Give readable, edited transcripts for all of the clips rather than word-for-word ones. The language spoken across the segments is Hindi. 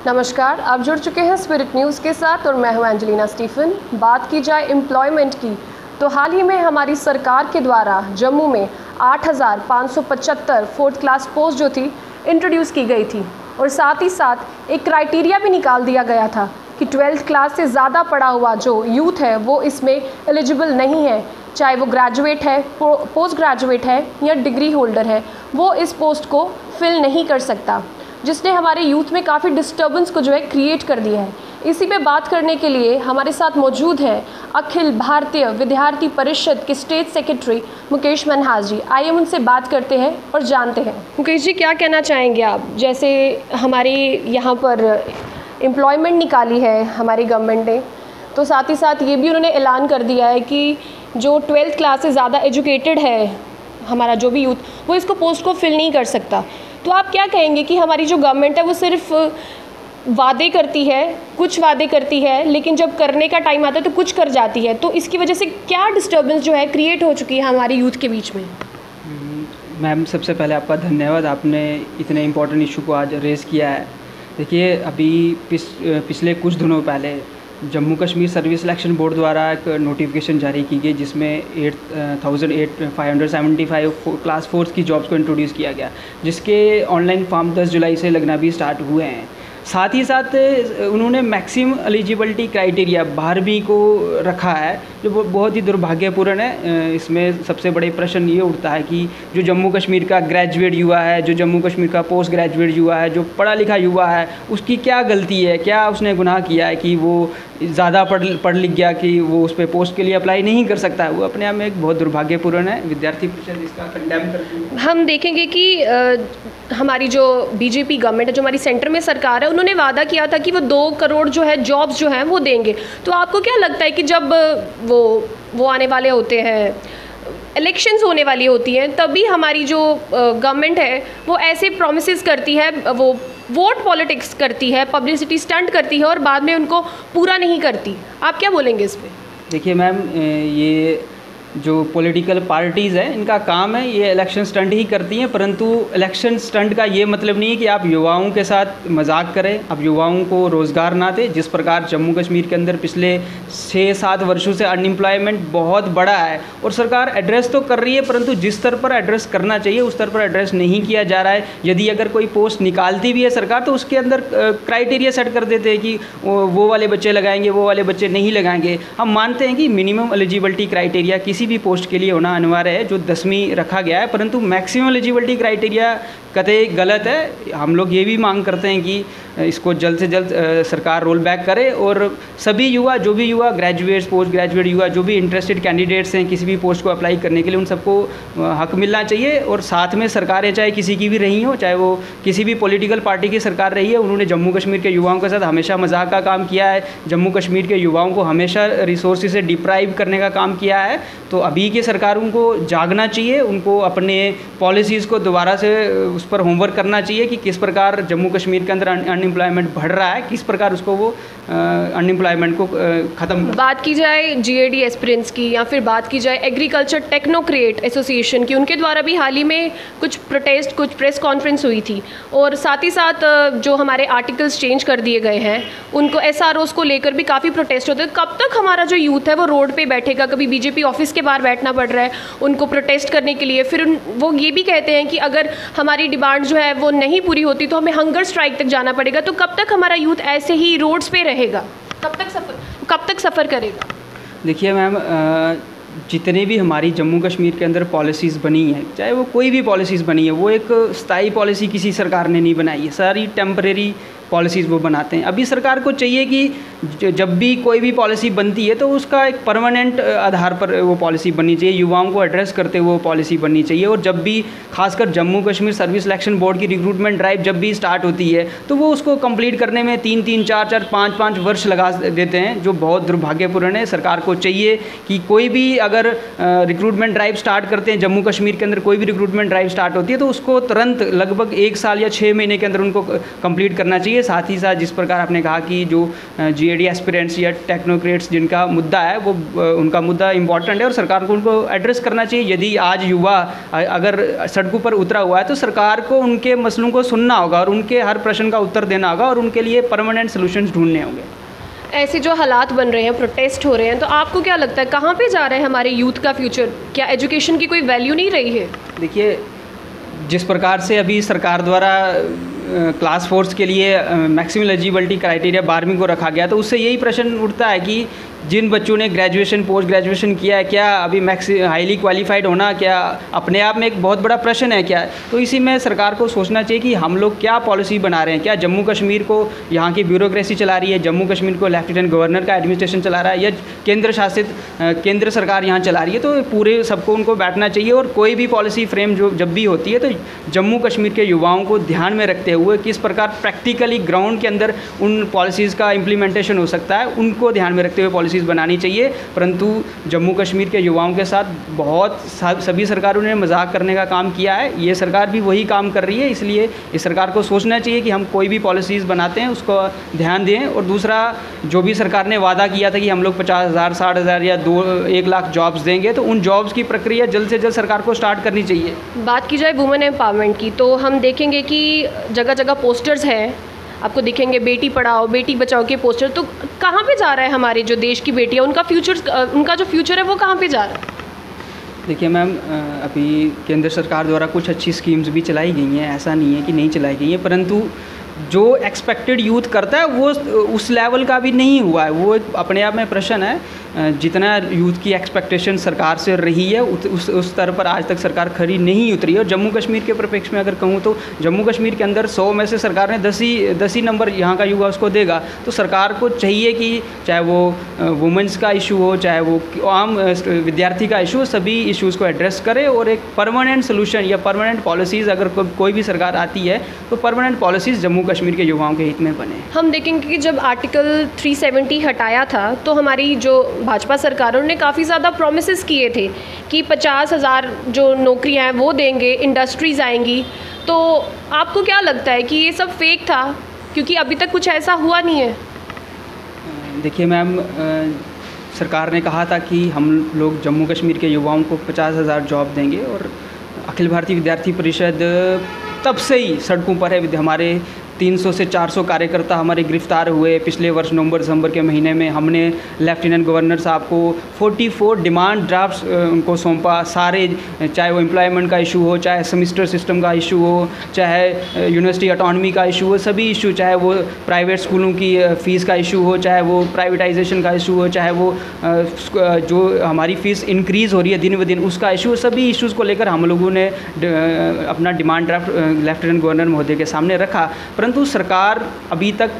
नमस्कार, आप जुड़ चुके हैं स्पिरिट न्यूज़ के साथ और मैं हूं एंजेलिना स्टीफन। बात की जाए एम्प्लॉयमेंट की तो हाल ही में हमारी सरकार के द्वारा जम्मू में 8,575 फोर्थ क्लास पोस्ट जो थी इंट्रोड्यूस की गई थी और साथ ही साथ एक क्राइटेरिया भी निकाल दिया गया था कि 12th क्लास से ज़्यादा पढ़ा हुआ जो यूथ है वो इसमें एलिजिबल नहीं है, चाहे वो ग्रेजुएट है, पोस्ट ग्रेजुएट है या डिग्री होल्डर है, वो इस पोस्ट को फिल नहीं कर सकता, जिसने हमारे यूथ में काफ़ी डिस्टर्बेंस को जो है क्रिएट कर दिया है। इसी पे बात करने के लिए हमारे साथ मौजूद हैं अखिल भारतीय विद्यार्थी परिषद के स्टेट सेक्रेटरी मुकेश मनहास जी। आइए उनसे बात करते हैं और जानते हैं। मुकेश जी, क्या कहना चाहेंगे आप? जैसे हमारे यहाँ पर एम्प्लॉयमेंट निकाली है हमारी गवर्नमेंट ने, तो साथ ही साथ ये भी उन्होंने ऐलान कर दिया है कि जो 12th क्लास से ज़्यादा एजुकेटेड है हमारा जो भी यूथ, वो इसको पोस्ट को फिल नहीं कर सकता। तो आप क्या कहेंगे कि हमारी जो गवर्नमेंट है वो सिर्फ वादे करती है, कुछ वादे करती है, लेकिन जब करने का टाइम आता है तो कुछ कर जाती है, तो इसकी वजह से क्या डिस्टर्बेंस जो है क्रिएट हो चुकी है हमारे यूथ के बीच में? मैम, सबसे पहले आपका धन्यवाद, आपने इतने इम्पोर्टेंट इशू को आज रेज़ किया है। देखिए, अभी पिछले कुछ दिनों पहले Jammu Kashmir service selection board द्वारा एक नोटिफिकेशन जारी की गई जिसमें 8,575 क्लास 4 की जॉब्स को इंट्रोड्यूस किया गया, जिसके ऑनलाइन फॉर्म 10 जुलाई से लगना भी स्टार्ट हुए हैं। साथ ही साथ उन्होंने मैक्सिमम एलिजिबिलिटी क्राइटेरिया 12वीं को रखा है, जो बहुत ही दुर्भाग्यपूर्ण है। इसमें सबसे बड़े प्रश्न ये उठता है कि जो जम्मू कश्मीर का ग्रेजुएट युवा है, जो जम्मू कश्मीर का पोस्ट ग्रेजुएट युवा है, जो पढ़ा लिखा युवा है, उसकी क्या गलती है, क्या उसने गुनाह किया है कि वो ज़्यादा पढ़ लिख गया कि वो उस पर पोस्ट के लिए अप्लाई नहीं कर सकता है? वो अपने आप में एक बहुत दुर्भाग्यपूर्ण है। विद्यार्थी परिषद इसका कंडेम करती है। हम देखेंगे कि हमारी जो बीजेपी गवर्नमेंट है, जो हमारी सेंटर में सरकार है, उन्होंने वादा किया था कि वो 2 करोड़ जो है जॉब्स जो हैं वो देंगे। तो आपको क्या लगता है कि जब वो आने वाले होते हैं, इलेक्शंस होने वाली होती हैं, तभी हमारी जो गवर्नमेंट है वो ऐसे प्रोमिसेस करती है, वो वोट पॉलिटिक्स करती है, पब्लिसिटी स्टंट करती है और बाद में उनको पूरा नहीं करती? आप क्या बोलेंगे इस पे? देखिए मैम, ये जो पॉलिटिकल पार्टीज़ हैं, इनका काम है ये इलेक्शन स्टंट ही करती हैं, परंतु इलेक्शन स्टंट का ये मतलब नहीं है कि आप युवाओं के साथ मजाक करें, आप युवाओं को रोज़गार ना दें। जिस प्रकार जम्मू कश्मीर के अंदर पिछले 6-7 वर्षों से अनएम्प्लॉयमेंट बहुत बड़ा है और सरकार एड्रेस तो कर रही है, परंतु जिस स्तर पर एड्रेस करना चाहिए उस स्तर पर एड्रेस नहीं किया जा रहा है। यदि अगर कोई पोस्ट निकालती भी है सरकार, तो उसके अंदर क्राइटेरिया सेट कर देते हैं कि वो वाले बच्चे लगाएंगे, वो वाले बच्चे नहीं लगाएंगे। हम मानते हैं कि मिनिमम एलिजिबिलिटी क्राइटेरिया किसी भी पोस्ट के लिए होना अनिवार्य है, जो 10वीं रखा गया है, परंतु मैक्सिमम एलिजिबिलिटी क्राइटेरिया कतई गलत है। हम लोग ये भी मांग करते हैं कि इसको जल्द से जल्द सरकार रोल बैक करे और सभी युवा, जो भी युवा ग्रेजुएट्स, पोस्ट ग्रेजुएट युवा, जो भी इंटरेस्टेड कैंडिडेट्स हैं किसी भी पोस्ट को अप्लाई करने के लिए, उन सबको हक मिलना चाहिए। और साथ में सरकारें चाहे किसी की भी रही हो, चाहे वो किसी भी पॉलिटिकल पार्टी की सरकार रही है, उन्होंने जम्मू कश्मीर के युवाओं के साथ हमेशा मजाक का काम किया है, जम्मू कश्मीर के युवाओं को हमेशा रिसोर्सेज से डिप्राइव करने का काम किया है। तो अभी की सरकारों को जागना चाहिए, उनको अपने पॉलिसीज़ को दोबारा से उस पर होमवर्क करना चाहिए कि किस प्रकार जम्मू कश्मीर के अंदर अनएम्प्लॉयमेंट बढ़ रहा है, किस प्रकार उसको वो अनएम्प्लॉयमेंट को ख़त्म। बात की जाए जीएडी एस्पिरेंट्स की या फिर बात की जाए एग्रीकल्चर टेक्नोक्रेट एसोसिएशन की, उनके द्वारा भी हाल ही में कुछ प्रोटेस्ट, कुछ प्रेस कॉन्फ्रेंस हुई थी और साथ ही साथ जो हमारे आर्टिकल्स चेंज कर दिए गए हैं, उनको एसआरओज़ को लेकर भी काफ़ी प्रोटेस्ट होते हैं। कब तक हमारा जो यूथ है वो रोड पे बैठेगा? कभी बीजेपी ऑफिस के बाहर बैठना पड़ रहा है उनको प्रोटेस्ट करने के लिए, फिर वो ये भी कहते हैं कि अगर हमारी डिमांड जो है वो नहीं पूरी होती तो हमें हंगर स्ट्राइक तक जाना पड़ेगा। तो कब तक हमारा यूथ ऐसे ही रोड्स पे रहेगा? कब तक सफ़र करेगा? देखिए मैम, जितने भी हमारी जम्मू कश्मीर के अंदर पॉलिसीज़ बनी हैं, चाहे वो कोई भी पॉलिसीज़ बनी है, वो एक स्थायी पॉलिसी किसी सरकार ने नहीं बनाई है, सारी टेम्परेरी पॉलिसीज़ वो बनाते हैं। अभी सरकार को चाहिए कि जब भी कोई भी पॉलिसी बनती है तो उसका एक परमानेंट आधार पर वो पॉलिसी बननी चाहिए, युवाओं को एड्रेस करते हुए वो पॉलिसी बननी चाहिए। और जब भी खासकर Jammu Kashmir service selection board की रिक्रूटमेंट ड्राइव जब भी स्टार्ट होती है तो वो उसको कंप्लीट करने में 3-3, 4-4, 5-5 वर्ष लगा देते हैं, जो बहुत दुर्भाग्यपूर्ण है। सरकार को चाहिए कि कोई भी अगर रिक्रूटमेंट ड्राइव स्टार्ट करते हैं, जम्मू कश्मीर के अंदर कोई भी रिक्रूटमेंट ड्राइव स्टार्ट होती है तो उसको तुरंत लगभग 1 साल या 6 महीने के अंदर उनको कंप्लीट करना चाहिए, चाहिए। साथ ही साथ जिस प्रकार आपने कहा कि जो GAD एस्पिरेंट्स या टेक्नोक्रेट्स जिनका मुद्दा है वो उनका मुद्दा इम्पॉर्टेंट है और सरकार को उनको एड्रेस करना चाहिए। यदि आज युवा अगर सड़कों पर उतरा हुआ है तो सरकार को उनके मसलों को सुनना होगा और उनके हर प्रश्न का उत्तर देना होगा और उनके लिए परमानेंट सॉल्यूशंस ढूंढने होंगे। ऐसे जो हालात बन रहे हैं, प्रोटेस्ट हो रहे हैं, तो आपको क्या लगता है कहाँ पे जा रहे हैं हमारे यूथ का फ्यूचर? क्या एजुकेशन की कोई वैल्यू नहीं रही है? देखिए, जिस प्रकार से अभी सरकार द्वारा क्लास 4 के लिए मैक्सिमम एलिजिबिलिटी क्राइटेरिया 12वीं को रखा गया, तो उससे यही प्रश्न उठता है कि जिन बच्चों ने ग्रेजुएशन पोस्ट ग्रेजुएशन किया है, क्या अभी हाईली क्वालिफाइड होना क्या अपने आप में एक बहुत बड़ा प्रश्न है क्या? तो इसी में सरकार को सोचना चाहिए कि हम लोग क्या पॉलिसी बना रहे हैं। क्या जम्मू कश्मीर को यहाँ की ब्यूरोक्रेसी चला रही है, जम्मू कश्मीर को लेफ्टिनेंट गवर्नर का एडमिनिस्ट्रेशन चला रहा है, या केंद्र शासित केंद्र सरकार यहाँ चला रही है? तो पूरे सबको उनको बैठना चाहिए और कोई भी पॉलिसी फ्रेम जो जब भी होती है तो जम्मू कश्मीर के युवाओं को ध्यान में रखते हुए किस प्रकार प्रैक्टिकली ग्राउंड के अंदर उन पॉलिसीज़ का इम्प्लीमेंटेशन हो सकता है, उनको ध्यान में रखते हुए पॉलिसीज़ बनानी चाहिए। परंतु जम्मू कश्मीर के युवाओं के साथ बहुत सभी सरकारों ने मजाक करने का काम किया है। ये सरकार भी वही काम कर रही है, इसलिए इस सरकार को सोचना चाहिए कि हम कोई भी पॉलिसीज़ बनाते हैं उसको ध्यान दें। और दूसरा, जो भी सरकार ने वादा किया था कि हम लोग 50,000 60,000 या 1 लाख जॉब्स देंगे, तो उन जॉब्स की प्रक्रिया जल्द से जल्द सरकार को स्टार्ट करनी चाहिए। बात की जाए वुमेन एम्पावरमेंट की, तो हम देखेंगे कि जगह जगह पोस्टर्स हैं, आपको दिखेंगे बेटी पढ़ाओ बेटी बचाओ के पोस्टर। तो कहाँ पे जा रहा है हमारे जो देश की बेटियाँ, उनका जो फ्यूचर है वो कहाँ पे जा रहा है? देखिए मैम, अभी केंद्र सरकार द्वारा कुछ अच्छी स्कीम्स भी चलाई गई हैं, ऐसा नहीं है कि नहीं चलाई गई हैं, परंतु जो एक्सपेक्टेड यूथ करता है वो उस लेवल का भी नहीं हुआ है। वो एक अपने आप में प्रश्न है। जितना यूथ की एक्सपेक्टेशन सरकार से रही है उस स्तर पर आज तक सरकार खरी नहीं उतरी है। और जम्मू कश्मीर के परिप्रेक्ष्य में अगर कहूँ तो जम्मू कश्मीर के अंदर 100 में से सरकार ने 10 ही नंबर यहाँ का युवा उसको देगा। तो सरकार को चाहिए कि चाहे वो वुमेंस का इशू हो, चाहे वो आम विद्यार्थी का इशू हो, सभी इश्यूज़ को एड्रेस करे और एक परमानेंट सोल्यूशन या परमानेंट पॉलिसीज़ अगर कोई भी सरकार आती है तो परमानेंट पॉलिसीज़ जम्मू कश्मीर के युवाओं के हित में बने। हम देखेंगे कि जब आर्टिकल 370 हटाया था तो हमारी जो भाजपा सरकारों ने काफ़ी ज़्यादा प्रोमिसेस किए थे कि 50,000 जो नौकरियां हैं वो देंगे, इंडस्ट्रीज़ आएंगी। तो आपको क्या लगता है कि ये सब फेक था, क्योंकि अभी तक कुछ ऐसा हुआ नहीं है? देखिए मैम, सरकार ने कहा था कि हम लोग जम्मू कश्मीर के युवाओं को 50,000 जॉब देंगे और अखिल भारतीय विद्यार्थी परिषद तब से ही सड़कों पर है। हमारे 300 से 400 कार्यकर्ता हमारे गिरफ्तार हुए। पिछले वर्ष नवंबर दिसंबर के महीने में हमने लेफ्टिनेंट गवर्नर साहब को 44 डिमांड ड्राफ्ट्स उनको सौंपा। सारे, चाहे वो एम्प्लॉयमेंट का इशू हो, चाहे सेमेस्टर सिस्टम का इशू हो, चाहे यूनिवर्सिटी ऑटोनॉमी का इशू हो, सभी इशू, चाहे वो प्राइवेट स्कूलों की फ़ीस का इशू हो, चाहे वो प्राइवेटाइजेशन का इशू हो, चाहे वो जो हमारी फ़ीस इंक्रीज़ हो रही है दिन ब दिन उसका इशू, सभी इशूज़ को लेकर हम लोगों ने अपना डिमांड ड्राफ्ट लेफ्टिनेंट गवर्नर महोदय के सामने रखा। परंतु सरकार अभी तक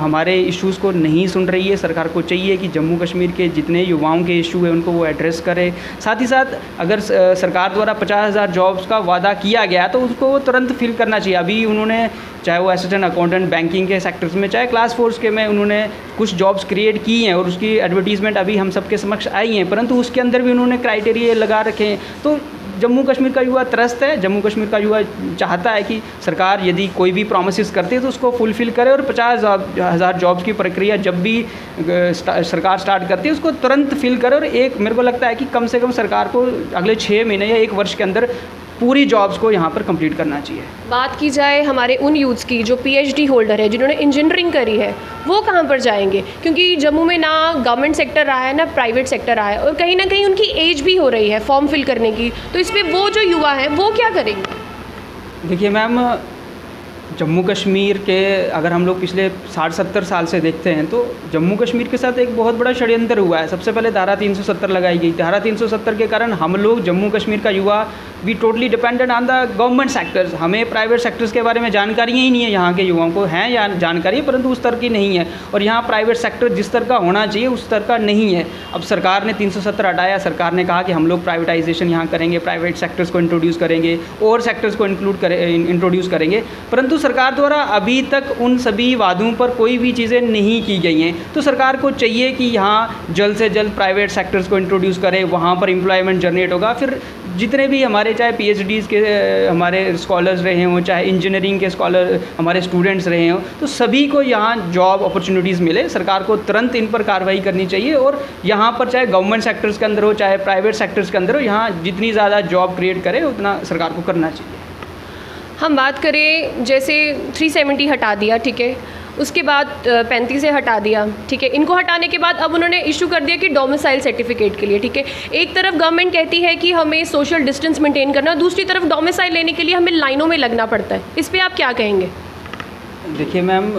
हमारे इश्यूज़ को नहीं सुन रही है। सरकार को चाहिए कि जम्मू कश्मीर के जितने युवाओं के इशू है उनको वो एड्रेस करे। साथ ही साथ अगर सरकार द्वारा 50,000 जॉब्स का वादा किया गया तो उसको वो तुरंत फिल करना चाहिए। अभी उन्होंने, चाहे वो असिस्टेंट अकाउंटेंट बैंकिंग के सेक्टर्स में, चाहे क्लास 4 के में, उन्होंने कुछ जॉब्स क्रिएट की हैं और उसकी एडवर्टीज़मेंट अभी हम सबके समक्ष आई हैं, परंतु उसके अंदर भी उन्होंने क्राइटेरिया लगा रखे हैं। तो जम्मू कश्मीर का युवा त्रस्त है, जम्मू कश्मीर का युवा चाहता है कि सरकार यदि कोई भी प्रॉमिसेस करती है तो उसको फुलफ़िल करे और 50,000 जॉब्स की प्रक्रिया जब भी सरकार स्टार्ट करती है उसको तुरंत फिल करे। और मेरे को लगता है कि कम से कम सरकार को अगले 6 महीने या 1 वर्ष के अंदर पूरी जॉब्स को यहाँ पर कंप्लीट करना चाहिए। बात की जाए हमारे उन यूथ्स की जो PhD होल्डर है, जिन्होंने इंजीनियरिंग करी है, वो कहाँ पर जाएंगे? क्योंकि जम्मू में ना गवर्नमेंट सेक्टर रहा है ना प्राइवेट सेक्टर रहा है और कहीं ना कहीं उनकी एज भी हो रही है फॉर्म फिल करने की। तो इस पर वो जो युवा हैं वो क्या करेंगे? देखिए मैम, जम्मू कश्मीर के अगर हम लोग पिछले 60-70 साल से देखते हैं तो जम्मू कश्मीर के साथ एक बहुत बड़ा षड्यंत्र हुआ है। सबसे पहले धारा 370 लगाई गई। धारा 370 के कारण हम लोग जम्मू कश्मीर का युवा we totally dependent on the government sectors. हमें प्राइवेट सेक्टर्स के बारे में जानकारी ही नहीं है। यहाँ के युवाओं को हैं या जानकारी है परंतु उस स्तर की नहीं है और यहाँ प्राइवेट सेक्टर जिस स्तर का होना चाहिए उस स्तर का नहीं है। अब सरकार ने 370 हटाया। सरकार ने कहा कि हम लोग प्राइवेटाइजेशन यहाँ करेंगे, प्राइवेट सेक्टर्स को इंट्रोड्यूस करेंगे और सेक्टर्स को इंट्रोड्यूस करेंगे, परंतु सरकार द्वारा अभी तक उन सभी वादों पर कोई भी चीज़ें नहीं की गई हैं। तो सरकार को चाहिए कि यहाँ जल्द से जल्द प्राइवेट सेक्टर्स को इंट्रोड्यूस करे, वहाँ पर एम्प्लॉयमेंट जनरेट होगा। फिर जितने भी हमारे चाहे PhDs के हमारे स्कॉलर्स रहे हों, चाहे इंजीनियरिंग के स्कॉलर हमारे स्टूडेंट्स रहे हों, तो सभी को यहाँ जॉब अपॉर्चुनिटीज़ मिले। सरकार को तुरंत इन पर कार्रवाई करनी चाहिए और यहाँ पर चाहे गवर्नमेंट सेक्टर्स के अंदर हो चाहे प्राइवेट सेक्टर्स के अंदर हो, यहाँ जितनी ज़्यादा जॉब क्रिएट करे उतना सरकार को करना चाहिए। हम बात करें जैसे 370 हटा दिया, ठीक है, उसके बाद 35 से हटा दिया, ठीक है, इनको हटाने के बाद अब उन्होंने इशू कर दिया कि डोमिसाइल सर्टिफिकेट के लिए, ठीक है, एक तरफ गवर्नमेंट कहती है कि हमें सोशल डिस्टेंस मेंटेन करना, दूसरी तरफ डोमिसाइल लेने के लिए हमें लाइनों में लगना पड़ता है। इस पर आप क्या कहेंगे? देखिए मैम,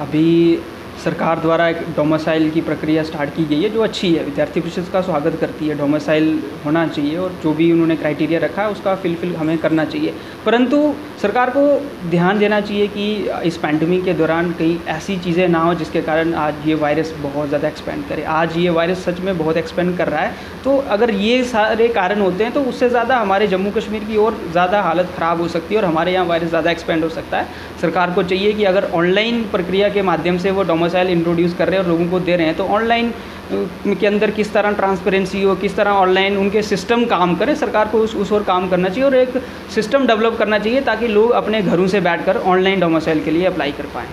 अभी सरकार द्वारा एक डोमिसाइल की प्रक्रिया स्टार्ट की गई है जो अच्छी है, विद्यार्थी परिषद का स्वागत करती है। डोमिसाइल होना चाहिए और जो भी उन्होंने क्राइटेरिया रखा है उसका फिल हमें करना चाहिए, परंतु सरकार को ध्यान देना चाहिए कि इस पैंडेमिक के दौरान कई ऐसी चीज़ें ना हो जिसके कारण आज ये वायरस बहुत ज़्यादा एक्सपेंड करे। आज ये वायरस सच में बहुत एक्सपेंड कर रहा है, तो अगर ये सारे कारण होते हैं तो उससे ज़्यादा हमारे जम्मू कश्मीर की और ज़्यादा हालत ख़राब हो सकती है और हमारे यहाँ वायरस ज़्यादा एक्सपेंड हो सकता है। सरकार को चाहिए कि अगर ऑनलाइन प्रक्रिया के माध्यम से वो डोमिसाइल इंट्रोड्यूस कर रहे हैं और लोगों को दे रहे हैं, तो ऑनलाइन के अंदर किस तरह ट्रांसपेरेंसी हो, किस तरह ऑनलाइन उनके सिस्टम काम करें, सरकार को उस ओर काम करना चाहिए और एक सिस्टम डेवलप करना चाहिए ताकि लोग अपने घरों से बैठकर ऑनलाइन डोमिसाइल के लिए अप्लाई कर पाएँ।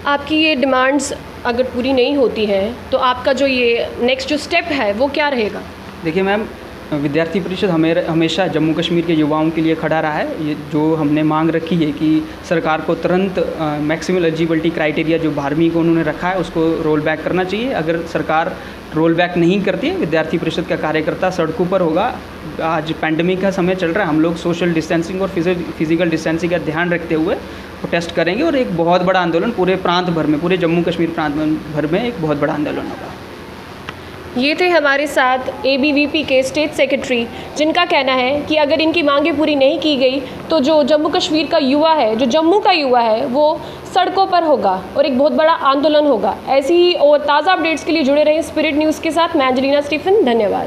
आपकी ये डिमांड्स अगर पूरी नहीं होती हैं तो आपका जो ये नेक्स्ट जो स्टेप है वो क्या रहेगा? देखिए मैम, विद्यार्थी परिषद हमेशा जम्मू कश्मीर के युवाओं के लिए खड़ा रहा है। ये जो हमने मांग रखी है कि सरकार को तुरंत मैक्सिमम एलिजिबिलिटी क्राइटेरिया जो 12वीं को उन्होंने रखा है उसको रोल बैक करना चाहिए। अगर सरकार रोल बैक नहीं करती है, विद्यार्थी परिषद का कार्यकर्ता सड़कों पर होगा। आज पैंडेमिक का समय चल रहा है, हम लोग सोशल डिस्टेंसिंग और फिजिकल डिस्टेंसिंग का ध्यान रखते हुए प्रोटेस्ट करेंगे और एक बहुत बड़ा आंदोलन पूरे प्रांत भर में, पूरे जम्मू कश्मीर प्रांत भर में एक बहुत बड़ा आंदोलन होगा। ये थे हमारे साथ ABVP के स्टेट सेक्रेटरी, जिनका कहना है कि अगर इनकी मांगें पूरी नहीं की गई तो जो जम्मू कश्मीर का युवा है, जो जम्मू का युवा है, वो सड़कों पर होगा और एक बहुत बड़ा आंदोलन होगा। ऐसी ही और ताज़ा अपडेट्स के लिए जुड़े रहें स्पिरिट न्यूज़ के साथ। मैं एंजेलिना स्टीफन, धन्यवाद।